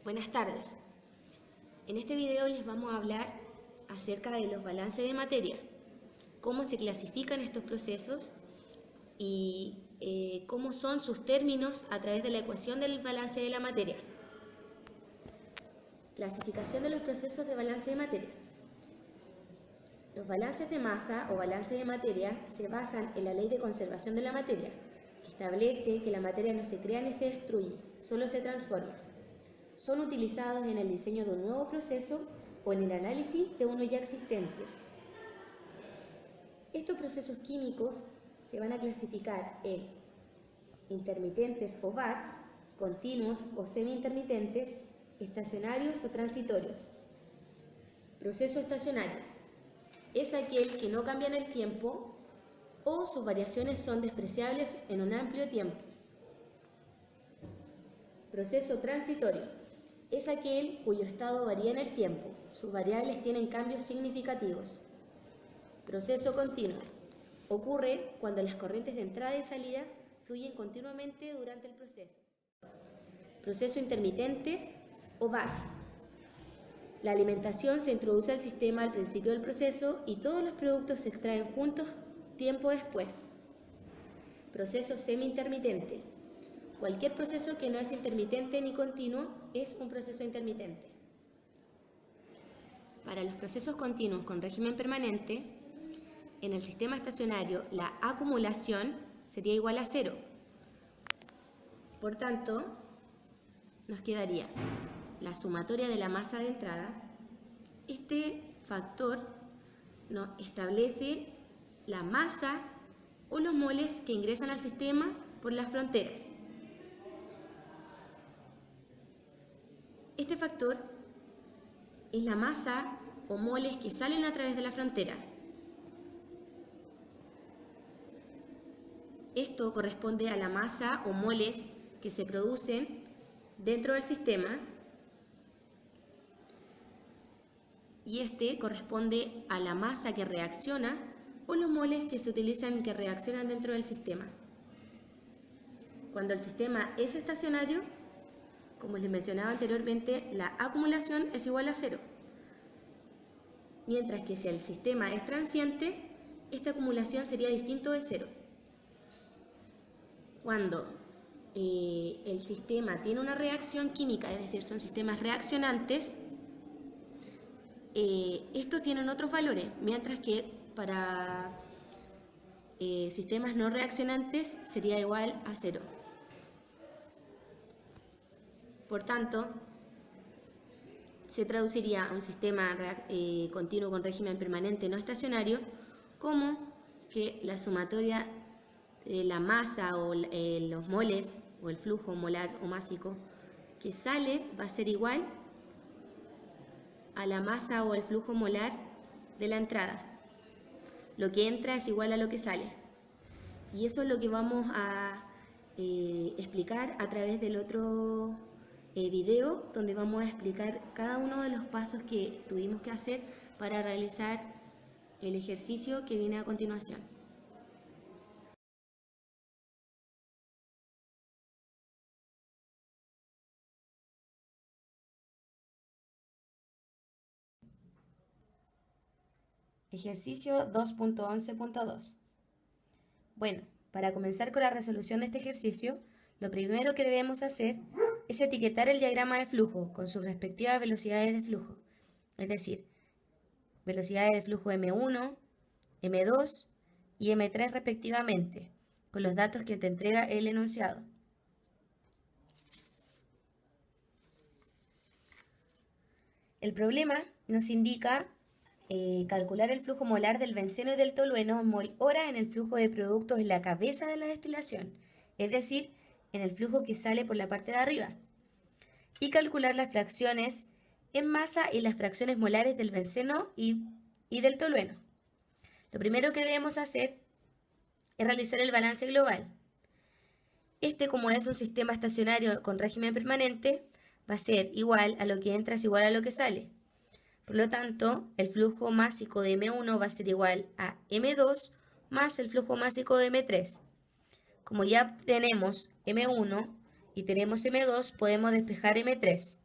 Buenas tardes. En este video les vamos a hablar acerca de los balances de materia, cómo se clasifican estos procesos y cómo son sus términos a través de la ecuación del balance de la materia. Clasificación de los procesos de balance de materia. Los balances de masa o balance de materia se basan en la ley de conservación de la materia, que establece que la materia no se crea ni se destruye, solo se transforma. Son utilizados en el diseño de un nuevo proceso o en el análisis de uno ya existente. Estos procesos químicos se van a clasificar en intermitentes o batch, continuos o semi-intermitentes, estacionarios o transitorios. Proceso estacionario es aquel que no cambia en el tiempo o sus variaciones son despreciables en un amplio tiempo. Proceso transitorio es aquel cuyo estado varía en el tiempo, sus variables tienen cambios significativos. Proceso continuo ocurre cuando las corrientes de entrada y salida fluyen continuamente durante el proceso. Proceso intermitente o batch. La alimentación se introduce al sistema al principio del proceso y todos los productos se extraen juntos tiempo después. Proceso semi-intermitente. Cualquier proceso que no es intermitente ni continuo es un proceso intermitente. Para los procesos continuos con régimen permanente, en el sistema estacionario la acumulación sería igual a 0. Por tanto, nos quedaría la sumatoria de la masa de entrada. Este factor nos establece la masa o los moles que ingresan al sistema por las fronteras. Este factor es la masa o moles que salen a través de la frontera. Esto corresponde a la masa o moles que se producen dentro del sistema y este corresponde a la masa que reacciona o los moles que se utilizan que reaccionan dentro del sistema. Cuando el sistema es estacionario, como les mencionaba anteriormente, la acumulación es igual a 0. Mientras que si el sistema es transiente, esta acumulación sería distinto de 0. Cuando el sistema tiene una reacción química, es decir, son sistemas reaccionantes, estos tienen otros valores, mientras que para sistemas no reaccionantes sería igual a 0. Por tanto, se traduciría a un sistema continuo con régimen permanente no estacionario como que la sumatoria de la masa o los moles o el flujo molar o másico que sale va a ser igual a la masa o el flujo molar de la entrada. Lo que entra es igual a lo que sale. Y eso es lo que vamos a explicar a través del otro video, donde vamos a explicar cada uno de los pasos que tuvimos que hacer para realizar el ejercicio que viene a continuación. Ejercicio 2.11.2. Bueno, para comenzar con la resolución de este ejercicio, lo primero que debemos hacer es etiquetar el diagrama de flujo con sus respectivas velocidades de flujo, es decir, velocidades de flujo M1, M2 y M3 respectivamente, con los datos que te entrega el enunciado. El problema nos indica calcular el flujo molar del benceno y del tolueno en mol hora en el flujo de productos en la cabeza de la destilación, es decir, en el flujo que sale por la parte de arriba, y calcular las fracciones en masa y las fracciones molares del benceno y del tolueno. Lo primero que debemos hacer es realizar el balance global. Este, como es un sistema estacionario con régimen permanente, va a ser igual a lo que entra es igual a lo que sale. Por lo tanto, el flujo másico de M1 va a ser igual a M2 más el flujo másico de M3. Como ya tenemos M1 y tenemos M2, podemos despejar M3.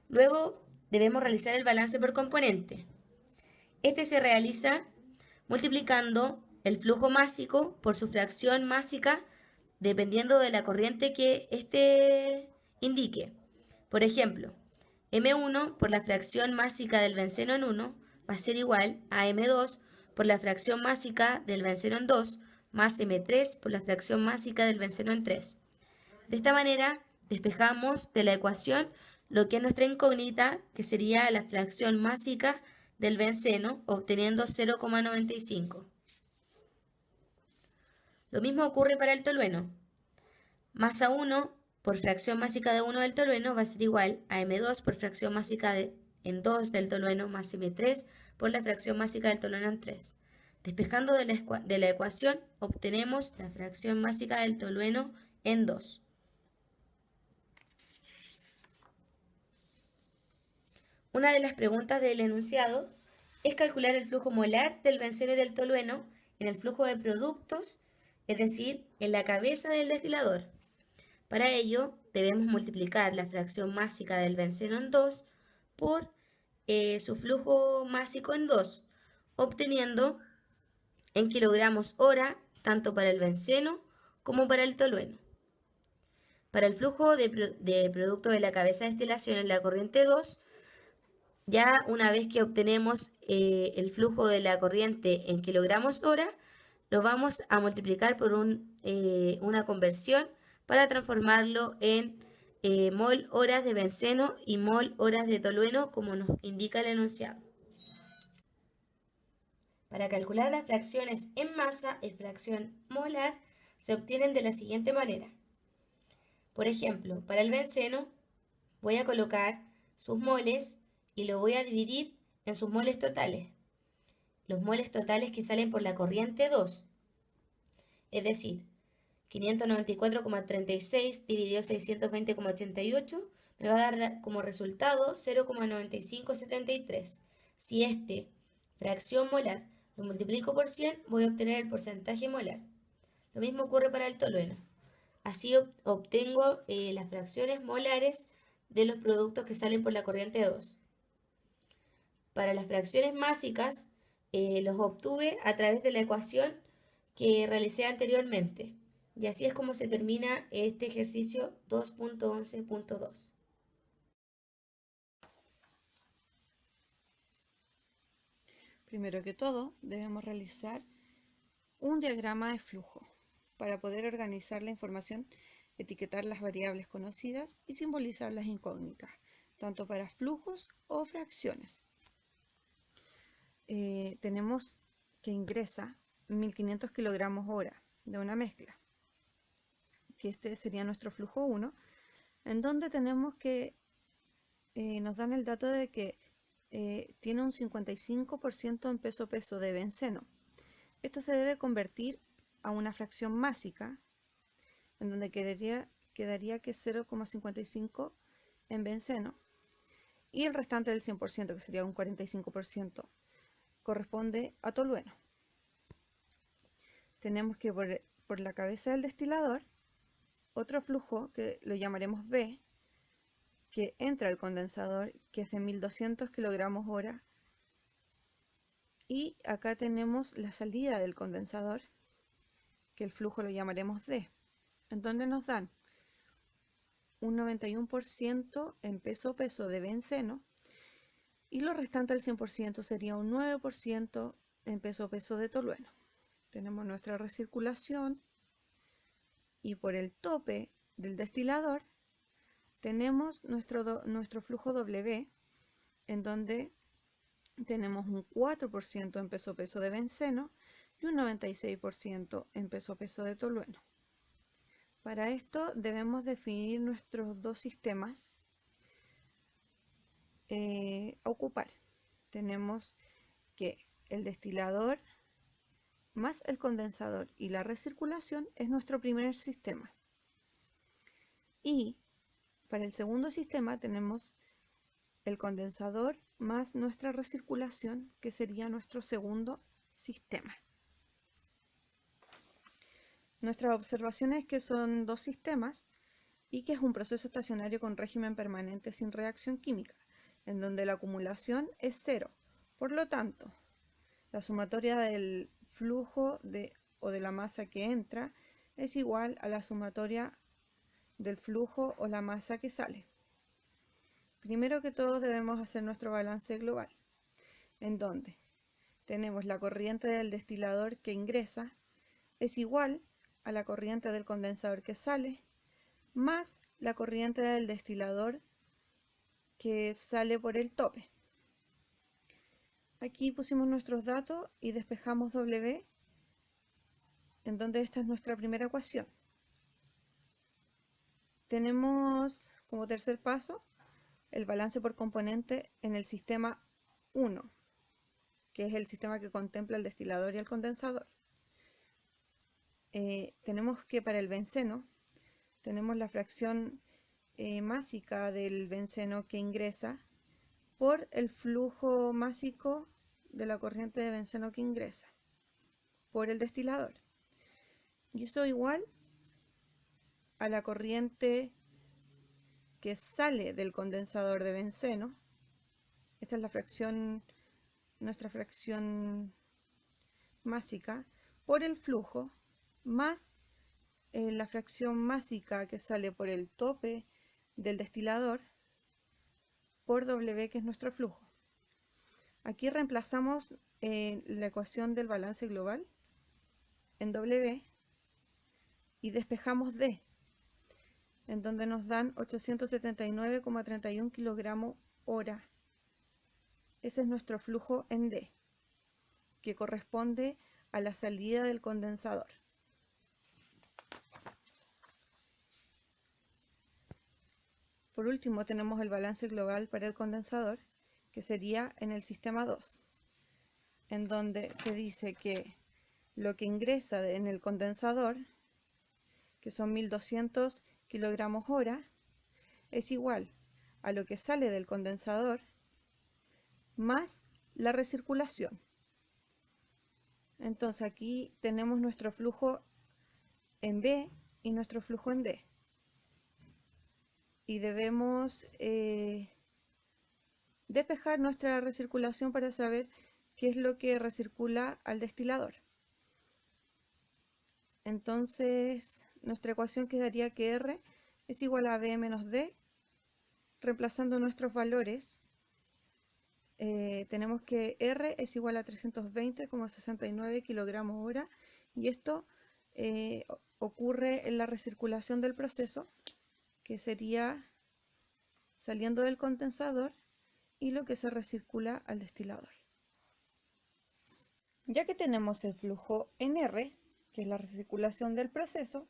Luego debemos realizar el balance por componente. Este se realiza multiplicando el flujo másico por su fracción másica dependiendo de la corriente que éste indique. Por ejemplo, M1 por la fracción másica del benceno en 1 va a ser igual a M2 por la fracción másica del benceno en 2 más M3 por la fracción másica del benceno en 3. De esta manera, despejamos de la ecuación lo que es nuestra incógnita, que sería la fracción másica del benceno, obteniendo 0,95. Lo mismo ocurre para el tolueno. Masa 1 por fracción másica de 1 del tolueno va a ser igual a M2 por fracción másica en 2 del tolueno más M3 por la fracción másica del tolueno en 3. Despejando de la ecuación, obtenemos la fracción másica del tolueno en 2. Una de las preguntas del enunciado es calcular el flujo molar del benceno y del tolueno en el flujo de productos, es decir, en la cabeza del destilador. Para ello, debemos multiplicar la fracción másica del benceno en 2 por su flujo másico en 2, obteniendo en kilogramos hora tanto para el benceno como para el tolueno. Para el flujo de producto de la cabeza de destilación en la corriente 2, ya una vez que obtenemos el flujo de la corriente en kilogramos hora, lo vamos a multiplicar por una conversión para transformarlo en mol horas de benceno y mol horas de tolueno, como nos indica el enunciado. Para calcular las fracciones en masa y fracción molar se obtienen de la siguiente manera. Por ejemplo, para el benceno voy a colocar sus moles y lo voy a dividir en sus moles totales. Los moles totales que salen por la corriente 2. Es decir, 594,36 dividido 620,88 me va a dar como resultado 0,9573. Si este fracción molar lo multiplico por 100, voy a obtener el porcentaje molar. Lo mismo ocurre para el tolueno. Así obtengo las fracciones molares de los productos que salen por la corriente 2. Para las fracciones másicas, los obtuve a través de la ecuación que realicé anteriormente. Y así es como se termina este ejercicio 2.11.2. Primero que todo, debemos realizar un diagrama de flujo para poder organizar la información, etiquetar las variables conocidas y simbolizar las incógnitas, tanto para flujos o fracciones. Tenemos que ingresa 1500 kilogramos hora de una mezcla, que este sería nuestro flujo 1, en donde tenemos que nos dan el dato de que tiene un 55% en peso-peso de benceno. Esto se debe convertir a una fracción másica, en donde quedaría que 0,55 en benceno, y el restante del 100%, que sería un 45%, corresponde a tolueno. Tenemos que por la cabeza del destilador, otro flujo que lo llamaremos B, que entra al condensador, que es de 1200 kilogramos hora, y acá tenemos la salida del condensador, que el flujo lo llamaremos D, en donde nos dan un 91% en peso-peso de benceno, y lo restante del 100% sería un 9% en peso-peso de tolueno. Tenemos nuestra recirculación, y por el tope del destilador tenemos nuestro flujo W, en donde tenemos un 4% en peso-peso de benceno y un 96% en peso-peso de tolueno. Para esto debemos definir nuestros dos sistemas a ocupar. Tenemos que el destilador más el condensador y la recirculación es nuestro primer sistema. Y para el segundo sistema tenemos el condensador más nuestra recirculación, que sería nuestro segundo sistema. Nuestra observación es que son dos sistemas y que es un proceso estacionario con régimen permanente sin reacción química, en donde la acumulación es cero. Por lo tanto, la sumatoria del flujo o de la masa que entra es igual a la sumatoria del flujo o la masa que sale. Primero que todo debemos hacer nuestro balance global, en donde tenemos la corriente del destilador que ingresa es igual a la corriente del condensador que sale, más la corriente del destilador que sale por el tope. Aquí pusimos nuestros datos y despejamos W, en donde esta es nuestra primera ecuación. Tenemos como tercer paso el balance por componente en el sistema 1, que es el sistema que contempla el destilador y el condensador. Tenemos que para el benceno tenemos la fracción másica del benceno que ingresa por el flujo másico de la corriente de benceno que ingresa por el destilador. Y eso igual a la corriente que sale del condensador de benceno. Esta es la fracción, nuestra fracción másica, por el flujo, más la fracción másica que sale por el tope del destilador, por W, que es nuestro flujo. Aquí reemplazamos la ecuación del balance global en W y despejamos D, en donde nos dan 879,31 kilogramos hora. Ese es nuestro flujo en D, que corresponde a la salida del condensador. Por último, tenemos el balance global para el condensador, que sería en el sistema 2, en donde se dice que lo que ingresa en el condensador, que son 1200 kilogramos hora, es igual a lo que sale del condensador más la recirculación. Entonces aquí tenemos nuestro flujo en B y nuestro flujo en D. Y debemos despejar nuestra recirculación para saber qué es lo que recircula al destilador. Entonces nuestra ecuación quedaría que R es igual a B menos D. Reemplazando nuestros valores, tenemos que R es igual a 320,69 kilogramos hora, y esto ocurre en la recirculación del proceso, que sería saliendo del condensador y lo que se recircula al destilador. Ya que tenemos el flujo en R, que es la recirculación del proceso,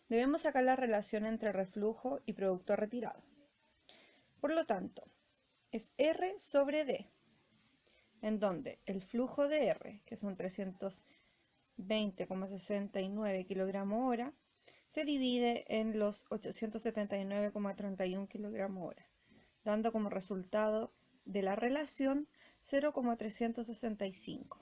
debemos sacar la relación entre reflujo y producto retirado. Por lo tanto, es R sobre D, en donde el flujo de R, que son 320,69 kilogramos hora, se divide en los 879,31 kilogramos hora, dando como resultado de la relación 0,365.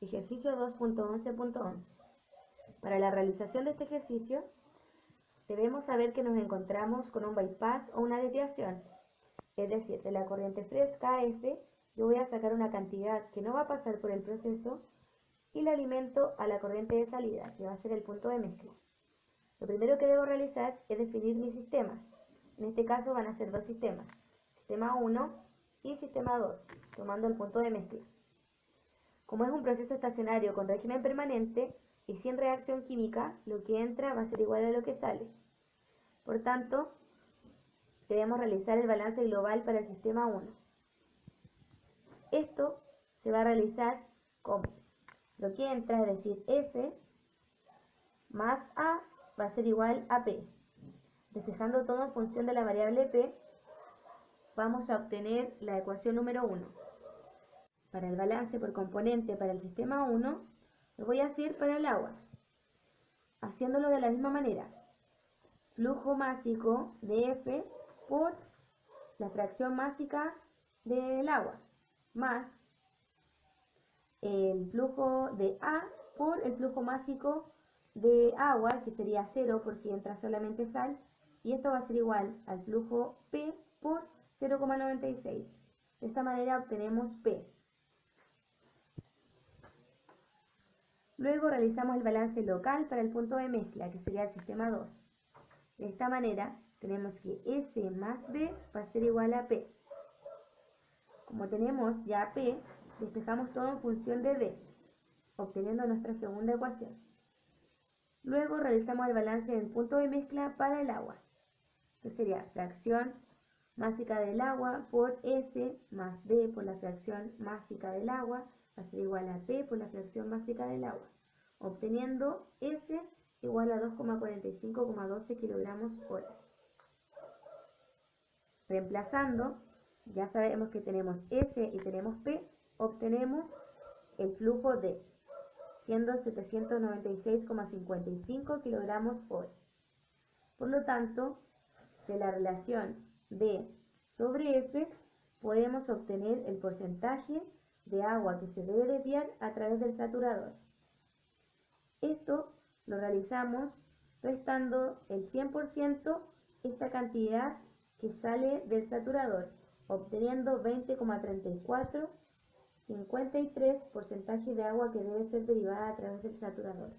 Ejercicio 2.11.11. Para la realización de este ejercicio, debemos saber que nos encontramos con un bypass o una desviación. Es decir, de la corriente fresca F, yo voy a sacar una cantidad que no va a pasar por el proceso y la alimento a la corriente de salida, que va a ser el punto de mezcla. Lo primero que debo realizar es definir mi sistema. En este caso van a ser dos sistemas, sistema 1 y sistema 2, tomando el punto de mezcla. Como es un proceso estacionario con régimen permanente y sin reacción química, lo que entra va a ser igual a lo que sale. Por tanto, debemos realizar el balance global para el sistema 1. Esto se va a realizar como lo que entra, es decir, F más A va a ser igual a P. Despejando todo en función de la variable P, vamos a obtener la ecuación número 1. Para el balance por componente para el sistema 1, lo voy a hacer para el agua, haciéndolo de la misma manera. Flujo másico de F por la fracción másica del agua, más el flujo de A por el flujo másico de agua, que sería 0 porque entra solamente sal, y esto va a ser igual al flujo P por 0,96. De esta manera obtenemos P. Luego realizamos el balance local para el punto de mezcla, que sería el sistema 2. De esta manera tenemos que S más B va a ser igual a P. Como tenemos ya P, despejamos todo en función de D, obteniendo nuestra segunda ecuación. Luego realizamos el balance del punto de mezcla para el agua. Esto sería fracción másica del agua por S más D por la fracción másica del agua va a ser igual a P por la fracción másica del agua, obteniendo S igual a 2,45,12 kilogramos hora. Reemplazando, ya sabemos que tenemos S y tenemos P, obtenemos el flujo D, siendo 796,55 kilogramos hora. Por lo tanto, de la relación D sobre F, podemos obtener el porcentaje de agua que se debe desviar a través del saturador. Esto lo realizamos restando el 100% esta cantidad que sale del saturador, obteniendo 20,3453 porcentaje de agua que debe ser derivada a través del saturador.